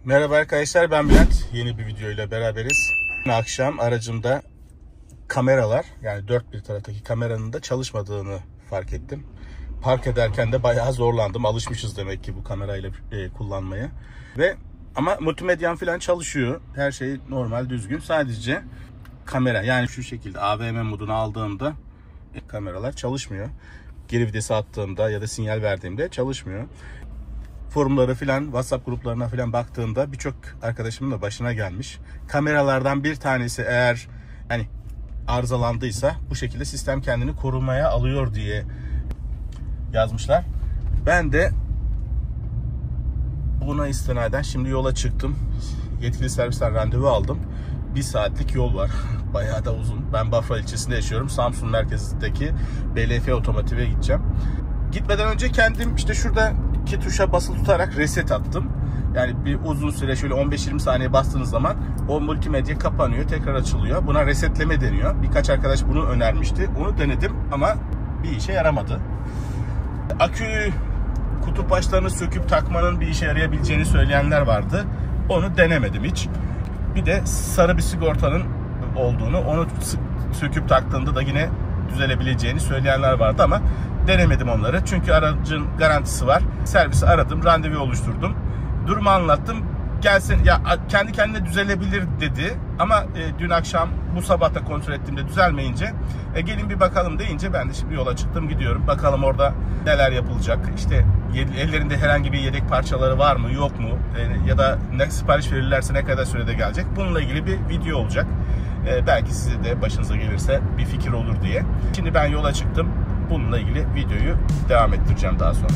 Merhaba arkadaşlar, ben Bülent. Yeni bir video ile beraberiz. Akşam aracımda kameralar, yani dört bir taraftaki kameranın da çalışmadığını fark ettim. Park ederken de bayağı zorlandım. Alışmışız demek ki bu kamerayla kullanmaya. Ama multimedyam falan çalışıyor. Her şey normal, düzgün. Sadece kamera, yani şu şekilde AVM modunu aldığımda kameralar çalışmıyor. Geri vitesi attığımda ya da sinyal verdiğimde çalışmıyor. Forumları filan, WhatsApp gruplarına filan baktığımda birçok arkadaşımın da başına gelmiş. Kameralardan bir tanesi eğer arızalandıysa bu şekilde sistem kendini korumaya alıyor diye yazmışlar. Ben de buna istinaden şimdi yola çıktım. Yetkili servisten randevu aldım. 1 saatlik yol var. Bayağı da uzun. Ben Bafra ilçesinde yaşıyorum. Samsun merkezindeki BLF otomotive gideceğim. Gitmeden önce kendim işte şuradaki tuşa basılı tutarak reset attım. Yani bir uzun süre şöyle 15-20 saniye bastığınız zaman o multimedya kapanıyor, tekrar açılıyor. Buna resetleme deniyor. Birkaç arkadaş bunu önermişti. Onu denedim ama bir işe yaramadı. Akü kutup başlarını söküp takmanın bir işe yarayabileceğini söyleyenler vardı. Onu denemedim hiç. Bir de sarı bir sigortanın olduğunu, onu söküp taktığında da yine düzelebileceğini söyleyenler vardı ama denemedim onları. Çünkü aracın garantisi var. Servisi aradım, randevu oluşturdum. Durumu anlattım. Gelsin, ya kendi kendine düzelebilir dedi. Ama dün akşam bu sabah da kontrol ettiğimde düzelmeyince gelin bir bakalım deyince ben de şimdi yola çıktım, gidiyorum. Bakalım orada neler yapılacak. İşte ellerinde herhangi bir yedek parçaları var mı yok mu? Ya da ne sipariş verirlerse ne kadar sürede gelecek? Bununla ilgili bir video olacak. Belki size de başınıza gelirse bir fikir olur diye. Şimdi ben yola çıktım. Bununla ilgili videoyu devam ettireceğim daha sonra.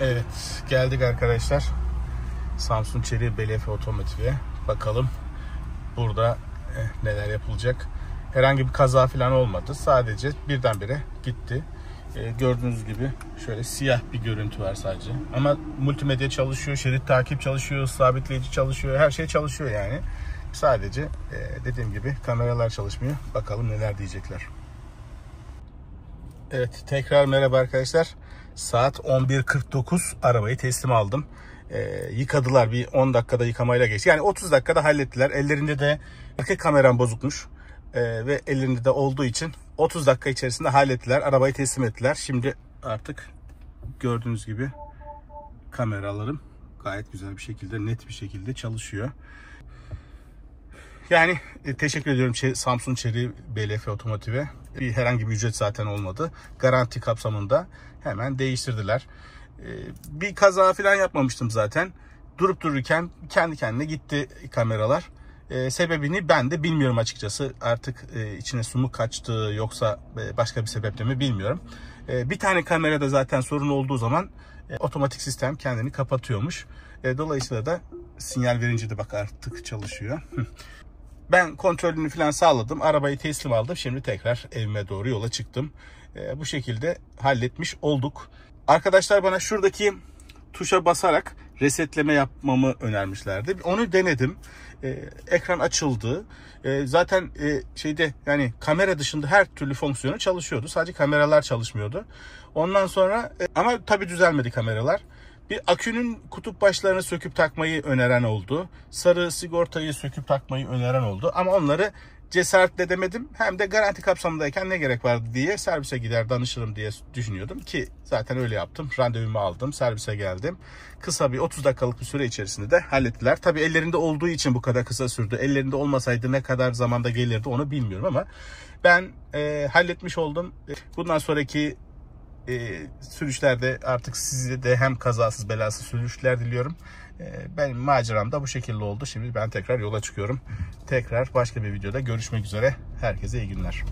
Evet, geldik arkadaşlar. Samsun Chery BLF otomotive. Bakalım burada neler yapılacak. Herhangi bir kaza falan olmadı. Sadece birdenbire gitti. Gördüğünüz gibi şöyle siyah bir görüntü var sadece. Ama multimedya çalışıyor, şerit takip çalışıyor, sabitleyici çalışıyor. Her şey çalışıyor yani. Sadece dediğim gibi kameralar çalışmıyor. Bakalım neler diyecekler. Evet, tekrar merhaba arkadaşlar. Saat 11:49, arabayı teslim aldım. Yıkadılar, bir 10 dakikada yıkamayla geçti. Yani 30 dakikada hallettiler. Ellerinde de arka kameram bozukmuş. Ve ellerinde de olduğu için 30 dakika içerisinde hallettiler. Arabayı teslim ettiler. Şimdi artık gördüğünüz gibi kameralarım gayet güzel bir şekilde, net bir şekilde çalışıyor. Yani teşekkür ediyorum Samsun Chery BLF otomotive. Herhangi bir ücret zaten olmadı. Garanti kapsamında hemen değiştirdiler. Bir kaza falan yapmamıştım zaten. Durup dururken kendi kendine gitti kameralar. Sebebini ben de bilmiyorum açıkçası. Artık içine su mu kaçtı yoksa başka bir sebeple mi bilmiyorum. Bir tane kamerada zaten sorun olduğu zaman otomatik sistem kendini kapatıyormuş. Dolayısıyla da sinyal verince de bak artık çalışıyor. Ben kontrolünü falan sağladım. Arabayı teslim aldım. Şimdi tekrar evime doğru yola çıktım. Bu şekilde halletmiş olduk. Arkadaşlar bana şuradaki tuşa basarak resetleme yapmamı önermişlerdi. Onu denedim. Ekran açıldı. Zaten yani kamera dışında her türlü fonksiyonu çalışıyordu. Sadece kameralar çalışmıyordu. Ondan sonra ama tabii düzelmedi kameralar. Bir akünün kutup başlarını söküp takmayı öneren oldu. Sarı sigortayı söküp takmayı öneren oldu. Ama onları cesaret edemedim. Hem de garanti kapsamındayken ne gerek vardı diye servise gider danışırım diye düşünüyordum ki zaten öyle yaptım. Randevumu aldım, servise geldim. Kısa bir 30 dakikalık bir süre içerisinde de hallettiler. Tabii ellerinde olduğu için bu kadar kısa sürdü. Ellerinde olmasaydı ne kadar zamanda gelirdi onu bilmiyorum ama ben halletmiş oldum. Bundan sonraki sürüşlerde artık size de hem kazasız belasız sürüşler diliyorum. Benim maceram da bu şekilde oldu. Şimdi ben tekrar yola çıkıyorum. Tekrar başka bir videoda görüşmek üzere. Herkese iyi günler.